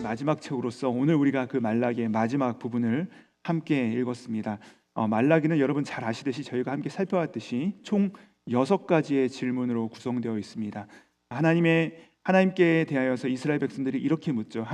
마지막 책으로서 오늘 우리가 그 말라기의 마지막 부분을 함께 읽었습니다. 말라기는 여러분 잘 아시듯이 저희가 함께 살펴봤듯이 총 6가지의 질문으로 구성되어 있습니다. 하나님께 대하여서 이스라엘 백성들이 이렇게 묻죠.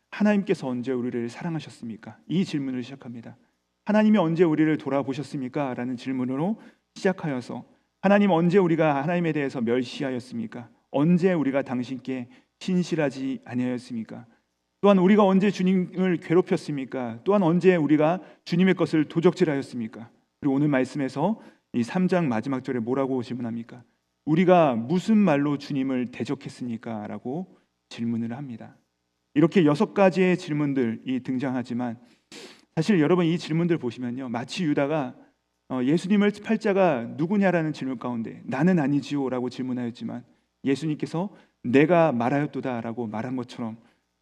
하나님께서 언제 우리를 사랑하셨습니까? 이 질문을 시작합니다. 하나님이 언제 우리를 돌아보셨습니까? 라는 질문으로 시작하여서 하나님 언제 우리가 하나님에 대해서 멸시하였습니까? 언제 우리가 당신께 신실하지 아니하였습니까? 또한 우리가 언제 주님을 괴롭혔습니까? 또한 언제 우리가 주님의 것을 도적질하였습니까? 그리고 오늘 말씀에서 이 3장 마지막 절에 뭐라고 질문합니까? 우리가 무슨 말로 주님을 대적했습니까? 라고 질문을 합니다. 이렇게 6가지의 질문들이 등장하지만 사실 여러분 이 질문들 보시면요, 마치 유다가 예수님을 팔자가 누구냐라는 질문 가운데 나는 아니지요 라고 질문하였지만 예수님께서 내가 말하였도다 라고 말한 것처럼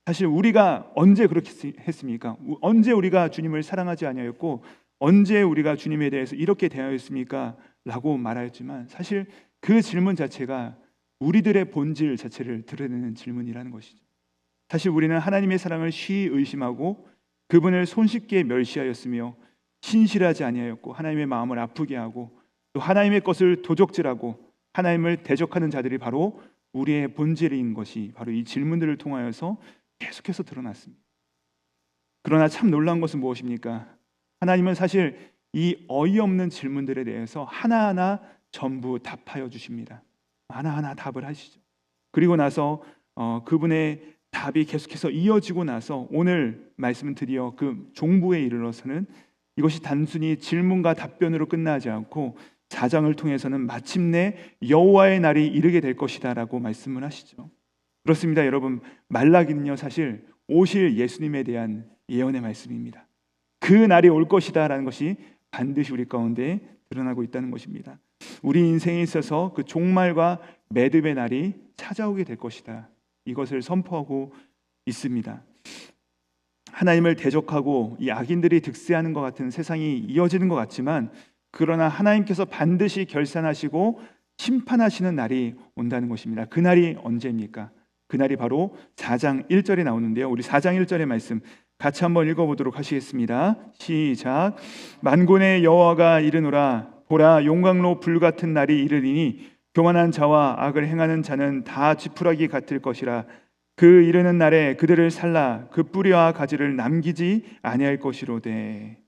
사실 우리가 언제 그렇게 했습니까? 언제 우리가 주님을 사랑하지 아니하였고 언제 우리가 주님에 대해서 이렇게 대하였습니까? 라고 말하였지만 사실 그 질문 자체가 우리들의 본질 자체를 드러내는 질문이라는 것이죠. 사실 우리는 하나님의 사랑을 쉬이 의심하고 그분을 손쉽게 멸시하였으며 신실하지 아니하였고 하나님의 마음을 아프게 하고 또 하나님의 것을 도적질하고 하나님을 대적하는 자들이 바로 우리의 본질인 것이 바로 이 질문들을 통하여서 계속해서 드러났습니다. 그러나 참 놀라운 것은 무엇입니까? 하나님은 사실 이 어이없는 질문들에 대해서 하나하나 전부 답하여 주십니다. 하나하나 답을 하시죠. 그리고 나서 그분의 답이 계속해서 이어지고 나서 오늘 말씀은 드디어 그 종부에 이르러서는 이것이 단순히 질문과 답변으로 끝나지 않고 4장을 통해서는 마침내 여호와의 날이 이르게 될 것이다 라고 말씀을 하시죠. 그렇습니다. 여러분, 말라기는요 사실 오실 예수님에 대한 예언의 말씀입니다. 그 날이 올 것이다 라는 것이 반드시 우리 가운데 드러나고 있다는 것입니다. 우리 인생에 있어서 그 종말과 매듭의 날이 찾아오게 될 것이다, 이것을 선포하고 있습니다. 하나님을 대적하고 이 악인들이 득세하는 것 같은 세상이 이어지는 것 같지만 그러나 하나님께서 반드시 결산하시고 심판하시는 날이 온다는 것입니다. 그 날이 언제입니까? 그 날이 바로 4장 1절에 나오는데요, 우리 4장 1절의 말씀 같이 한번 읽어보도록 하시겠습니다. 시작. 만군의 여호와가 이르노라, 보라, 용광로 불같은 날이 이르리니 교만한 자와 악을 행하는 자는 다 지푸라기 같을 것이라. 그 이르는 날에 그들을 살라 그 뿌리와 가지를 남기지 아니할 것이로되.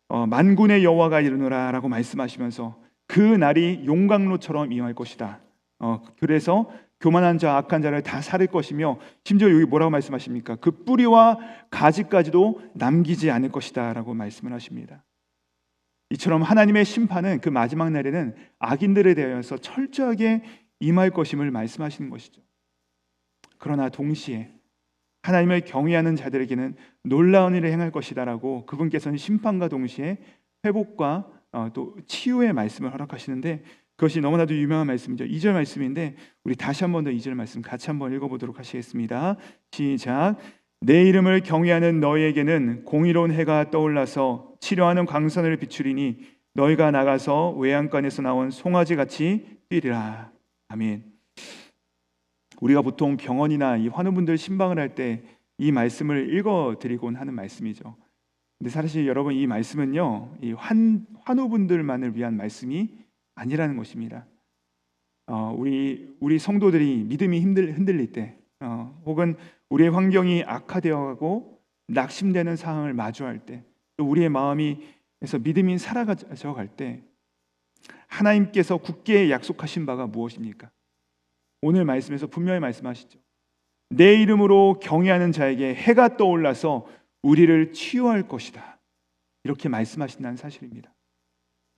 만군의 여호와가 이르노라 라고 말씀하시면서 그 날이 용광로처럼 임할 것이다. 그래서 교만한 자, 악한 자를 다 살릴 것이며 심지어 여기 뭐라고 말씀하십니까? 그 뿌리와 가지까지도 남기지 않을 것이다 라고 말씀을 하십니다. 이처럼 하나님의 심판은 그 마지막 날에는 악인들에 대해서 철저하게 임할 것임을 말씀하시는 것이죠. 그러나 동시에 하나님을 경외하는 자들에게는 놀라운 일을 행할 것이다 라고 그분께서는 심판과 동시에 회복과 또 치유의 말씀을 허락하시는데 그것이 너무나도 유명한 말씀이죠. 2절 말씀인데 우리 다시 한 번 더 2절 말씀 같이 한번 읽어보도록 하시겠습니다. 시작. 내 이름을 경외하는 너희에게는 공의로운 해가 떠올라서 치료하는 광선을 비추리니 너희가 나가서 외양간에서 나온 송아지같이 뛰리라. 아멘. 우리가 보통 병원이나 이 환우분들 신방을 할 때 이 말씀을 읽어드리곤 하는 말씀이죠. 근데 사실 여러분 이 말씀은요, 이 환우분들만을 위한 말씀이 아니라는 것입니다. 우리 성도들이 믿음이 흔들릴 때 혹은 우리의 환경이 악화되어가고 낙심되는 상황을 마주할 때 또 우리의 마음이에서 믿음이 사라져 갈 때 하나님께서 굳게 약속하신 바가 무엇입니까? 오늘 말씀에서 분명히 말씀하시죠. 내 이름으로 경외하는 자에게 해가 떠올라서 우리를 치유할 것이다, 이렇게 말씀하신다는 사실입니다.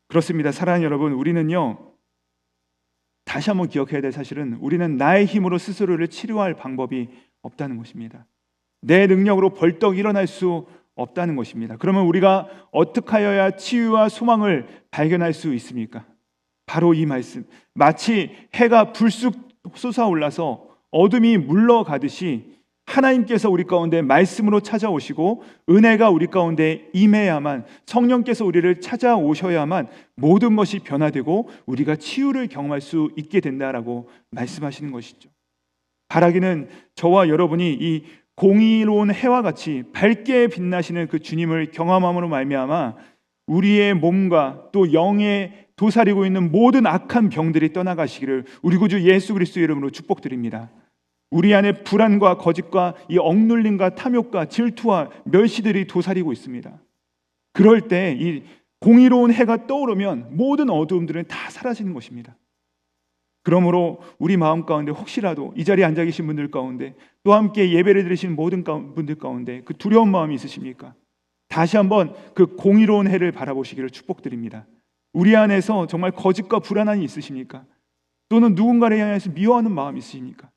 그렇습니다. 사랑하는 여러분, 우리는요 다시 한번 기억해야 될 사실은 우리는 나의 힘으로 스스로를 치료할 방법이 없다는 것입니다. 내 능력으로 벌떡 일어날 수 없다는 것입니다. 그러면 우리가 어떻게 하여야 치유와 소망을 발견할 수 있습니까? 바로 이 말씀, 마치 해가 불쑥 솟아올라서 어둠이 물러가듯이 하나님께서 우리 가운데 말씀으로 찾아오시고 은혜가 우리 가운데 임해야만, 성령께서 우리를 찾아오셔야만 모든 것이 변화되고 우리가 치유를 경험할 수 있게 된다라고 말씀하시는 것이죠. 바라기는 저와 여러분이 이 공의로운 해와 같이 밝게 빛나시는 그 주님을 경험함으로 말미암아 우리의 몸과 또 영에 도사리고 있는 모든 악한 병들이 떠나가시기를 우리 구주 예수 그리스도의 이름으로 축복드립니다. 우리 안에 불안과 거짓과 이 억눌림과 탐욕과 질투와 멸시들이 도사리고 있습니다. 그럴 때 이 공의로운 해가 떠오르면 모든 어두움들은 다 사라지는 것입니다. 그러므로 우리 마음 가운데 혹시라도 이 자리에 앉아 계신 분들 가운데 또 함께 예배를 드리신 모든 분들 가운데 그 두려운 마음이 있으십니까? 다시 한번 그 공의로운 해를 바라보시기를 축복드립니다. 우리 안에서 정말 거짓과 불안함이 있으십니까? 또는 누군가를 향해서 미워하는 마음이 있으십니까?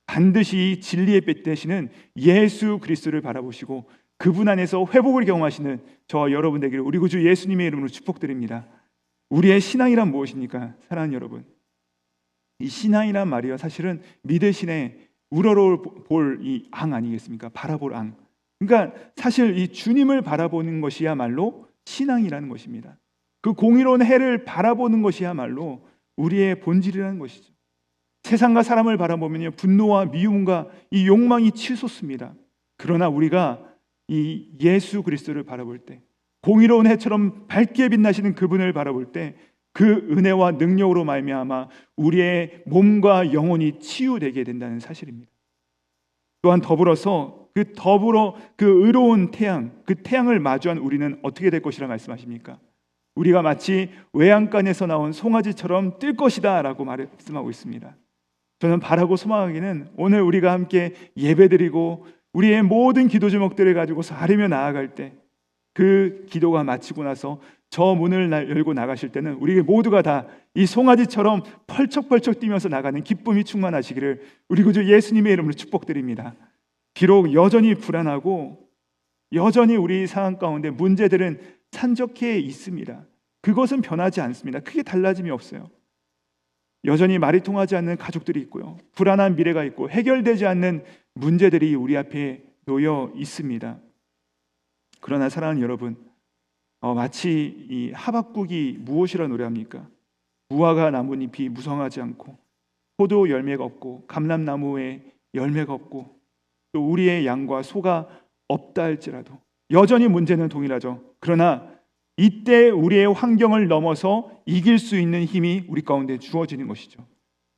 반드시 진리의 빛 되시는 예수 그리스도를 바라보시고 그분 안에서 회복을 경험하시는 저와 여러분 되기를 우리 구주 예수님의 이름으로 축복드립니다. 우리의 신앙이란 무엇입니까? 사랑하는 여러분, 이 신앙이란 말이요 사실은 믿으신의 우러러볼 이 앙 아니겠습니까? 바라볼 앙. 그러니까 사실 이 주님을 바라보는 것이야말로 신앙이라는 것입니다. 그 공의로운 해를 바라보는 것이야말로 우리의 본질이라는 것이죠. 세상과 사람을 바라보면요 분노와 미움과 이 욕망이 치솟습니다. 그러나 우리가 이 예수 그리스도를 바라볼 때, 공의로운 해처럼 밝게 빛나시는 그분을 바라볼 때 그 은혜와 능력으로 말미암아 우리의 몸과 영혼이 치유되게 된다는 사실입니다. 또한 더불어서 그 의로운 태양, 그 태양을 마주한 우리는 어떻게 될 것이라 말씀하십니까? 우리가 마치 외양간에서 나온 송아지처럼 뜰 것이다 라고 말씀하고 있습니다. 저는 바라고 소망하기는 오늘 우리가 함께 예배드리고 우리의 모든 기도 제목들을 가지고서 아뢰며 나아갈 때 그 기도가 마치고 나서 저 문을 열고 나가실 때는 우리 모두가 다 이 송아지처럼 펄쩍펄쩍 뛰면서 나가는 기쁨이 충만하시기를 우리 구주 예수님의 이름으로 축복드립니다. 비록 여전히 불안하고 여전히 우리 상황 가운데 문제들은 산적해 있습니다. 그것은 변하지 않습니다. 크게 달라짐이 없어요. 여전히 말이 통하지 않는 가족들이 있고요, 불안한 미래가 있고 해결되지 않는 문제들이 우리 앞에 놓여 있습니다. 그러나 사랑하는 여러분, 마치 이 하박국이 무엇이라 노래합니까? 무화과 나뭇잎이 무성하지 않고 포도 열매가 없고 감람나무에 열매가 없고 또 우리의 양과 소가 없다 할지라도 여전히 문제는 동일하죠. 그러나 이때 우리의 환경을 넘어서 이길 수 있는 힘이 우리 가운데 주어지는 것이죠.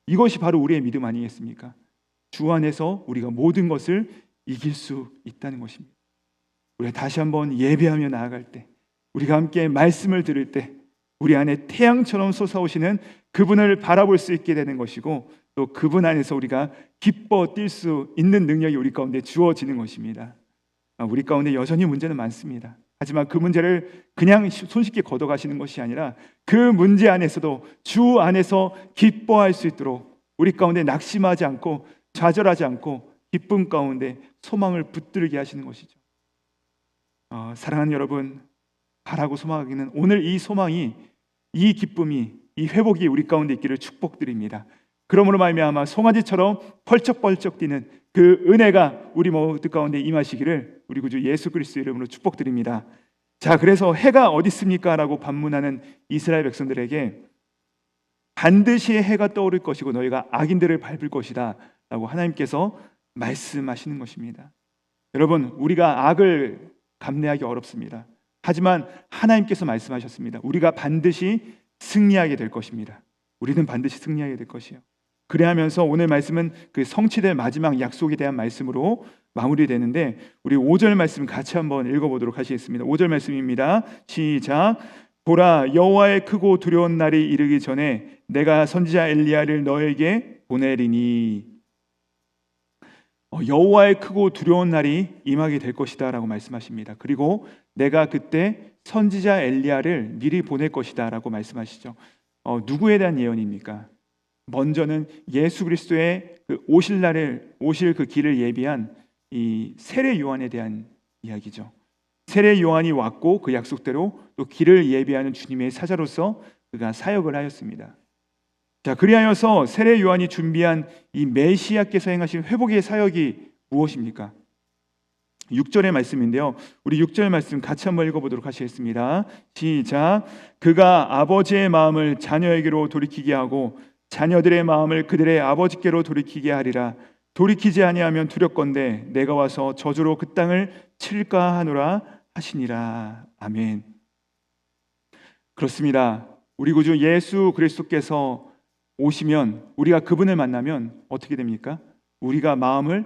이것이 바로 우리의 믿음 아니겠습니까? 주 안에서 우리가 모든 것을 이길 수 있다는 것입니다. 우리가 다시 한번 예배하며 나아갈 때, 우리가 함께 말씀을 들을 때 우리 안에 태양처럼 솟아오시는 그분을 바라볼 수 있게 되는 것이고 또 그분 안에서 우리가 기뻐 뛸 수 있는 능력이 우리 가운데 주어지는 것입니다. 우리 가운데 여전히 문제는 많습니다. 하지만 그 문제를 그냥 손쉽게 걷어가시는 것이 아니라 그 문제 안에서도 주 안에서 기뻐할 수 있도록 우리 가운데 낙심하지 않고 좌절하지 않고 기쁨 가운데 소망을 붙들게 하시는 것이죠. 사랑하는 여러분, 바라고 소망하기는 오늘 이 소망이, 이 기쁨이, 이 회복이 우리 가운데 있기를 축복드립니다. 그러므로 말미암아 송아지처럼 펄쩍펄쩍 뛰는 그 은혜가 우리 모두 가운데 임하시기를 우리 구주 예수 그리스도 이름으로 축복드립니다. 자, 그래서 해가 어디 있습니까? 라고 반문하는 이스라엘 백성들에게 반드시 해가 떠오를 것이고 너희가 악인들을 밟을 것이다 라고 하나님께서 말씀하시는 것입니다. 여러분, 우리가 악을 감내하기 어렵습니다. 하지만 하나님께서 말씀하셨습니다. 우리가 반드시 승리하게 될 것입니다. 우리는 반드시 승리하게 될 것이에요. 그래 하면서 오늘 말씀은 그 성취될 마지막 약속에 대한 말씀으로 마무리되는데 우리 5절 말씀 같이 한번 읽어보도록 하시겠습니다. 5절 말씀입니다. 시작. 보라, 여호와의 크고 두려운 날이 이르기 전에 내가 선지자 엘리야를 너에게 보내리니. 여호와의 크고 두려운 날이 임하게 될 것이다 라고 말씀하십니다. 그리고 내가 그때 선지자 엘리야를 미리 보낼 것이다 라고 말씀하시죠. 누구에 대한 예언입니까? 먼저는 예수 그리스도의 오실 그 길을 예비한 이 세례 요한에 대한 이야기죠. 세례 요한이 왔고 그 약속대로 또 길을 예비하는 주님의 사자로서 그가 사역을 하였습니다. 자, 그리하여서 세례 요한이 준비한 이 메시아께서 행하신 회복의 사역이 무엇입니까? 6절의 말씀인데요. 우리 6절 말씀 같이 한번 읽어보도록 하시겠습니다. 시작. 그가 아버지의 마음을 자녀에게로 돌이키게 하고 자녀들의 마음을 그들의 아버지께로 돌이키게 하리라. 돌이키지 아니하면 두렵건대 내가 와서 저주로 그 땅을 칠까 하노라 하시니라. 아멘. 그렇습니다. 우리 구주 예수 그리스도께서 오시면, 우리가 그분을 만나면 어떻게 됩니까? 우리가 마음을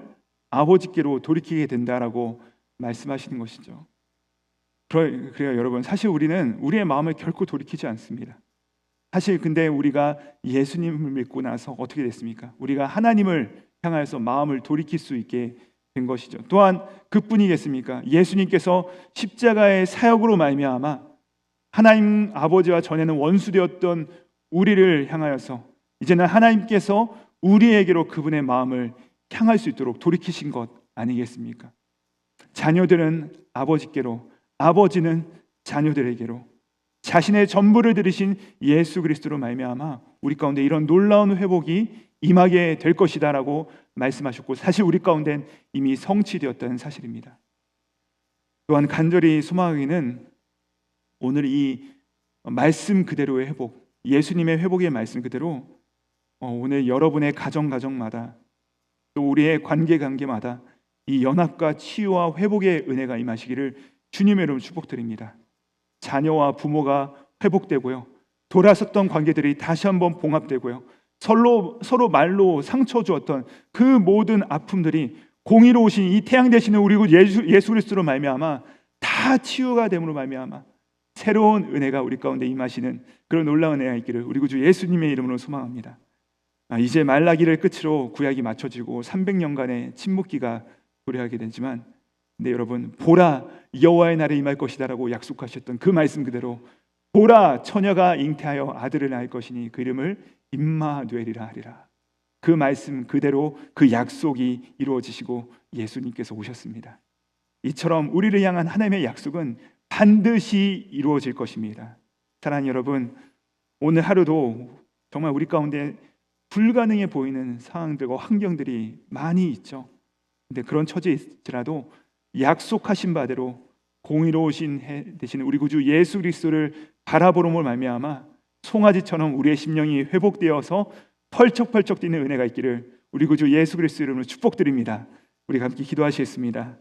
아버지께로 돌이키게 된다라고 말씀하시는 것이죠. 그래요 여러분, 사실 우리는 우리의 마음을 결코 돌이키지 않습니다. 사실 근데 우리가 예수님을 믿고 나서 어떻게 됐습니까? 우리가 하나님을 향하여서 마음을 돌이킬 수 있게 된 것이죠. 또한 그뿐이겠습니까? 예수님께서 십자가의 사역으로 말미암아 하나님 아버지와 전에는 원수되었던 우리를 향하여서 이제는 하나님께서 우리에게로 그분의 마음을 향할 수 있도록 돌이키신 것 아니겠습니까? 자녀들은 아버지께로, 아버지는 자녀들에게로 자신의 전부를 들이신 예수 그리스도로 말미암아 우리 가운데 이런 놀라운 회복이 임하게 될 것이다라고 말씀하셨고, 사실 우리 가운데는 이미 성취되었다는 사실입니다. 또한 간절히 소망하기는 오늘 이 말씀 그대로의 회복, 예수님의 회복의 말씀 그대로 오늘 여러분의 가정마다 또 우리의 관계마다 이 연합과 치유와 회복의 은혜가 임하시기를 주님의 이름으로 축복드립니다. 자녀와 부모가 회복되고요, 돌아섰던 관계들이 다시 한번 봉합되고요, 서로 말로 상처 주었던 그 모든 아픔들이 공의로우신 이 태양 되시는 우리 예수 그리스도로 말미암아 다 치유가 됨으로 말미암아 새로운 은혜가 우리 가운데 임하시는 그런 놀라운 은혜가 있기를 우리 구주 예수님의 이름으로 소망합니다. 이제 말라기를 끝으로 구약이 맞춰지고 300년간의 침묵기가 도래하게 되지만, 근데 여러분, 보라 여호와의 날에 임할 것이다라고 약속하셨던 그 말씀 그대로 보라 처녀가 잉태하여 아들을 낳을 것이니 그 이름을 임마누엘이라 하리라. 그 말씀 그대로 그 약속이 이루어지시고 예수님께서 오셨습니다. 이처럼 우리를 향한 하나님의 약속은 반드시 이루어질 것입니다. 사랑하는 여러분, 오늘 하루도 정말 우리 가운데 불가능해 보이는 상황들과 환경들이 많이 있죠. 근데 그런 처지에 있더라도 약속하신 바대로 공의로우신 되시는 우리 구주 예수 그리스도를 바라보름을 말미암아 송아지처럼 우리의 심령이 회복되어서 펄쩍펄쩍 뛰는 은혜가 있기를 우리 구주 예수 그리스도 이름으로 축복드립니다. 우리가 함께 기도하시겠습니다.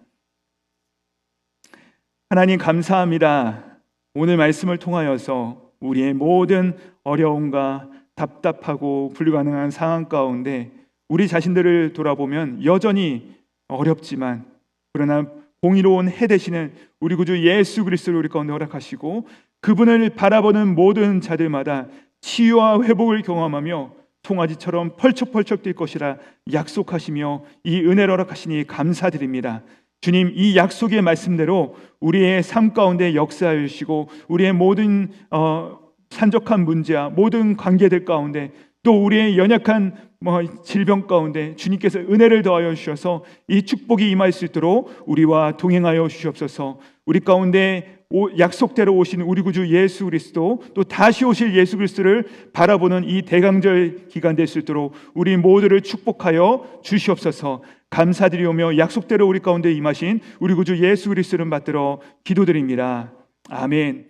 하나님 감사합니다. 오늘 말씀을 통하여서 우리의 모든 어려움과 답답하고 불가능한 상황 가운데 우리 자신들을 돌아보면 여전히 어렵지만, 그러나 공의로운 해 되시는 우리 구주 예수 그리스도를 우리 가운데 허락하시고 그분을 바라보는 모든 자들마다 치유와 회복을 경험하며 송아지처럼 펄쩍펄쩍 뛸 것이라 약속하시며 이 은혜를 허락하시니 감사드립니다. 주님, 이 약속의 말씀대로 우리의 삶 가운데 역사하여 주시고 우리의 모든 산적한 문제와 모든 관계들 가운데 또 우리의 연약한 질병 가운데 주님께서 은혜를 더하여 주셔서 이 축복이 임할 수 있도록 우리와 동행하여 주시옵소서. 우리 가운데 약속대로 오신 우리 구주 예수 그리스도, 또 다시 오실 예수 그리스도를 바라보는 이 대강절 기간 될 수 있도록 우리 모두를 축복하여 주시옵소서. 감사드리오며 약속대로 우리 가운데 임하신 우리 구주 예수 그리스도를 받들어 기도드립니다. 아멘.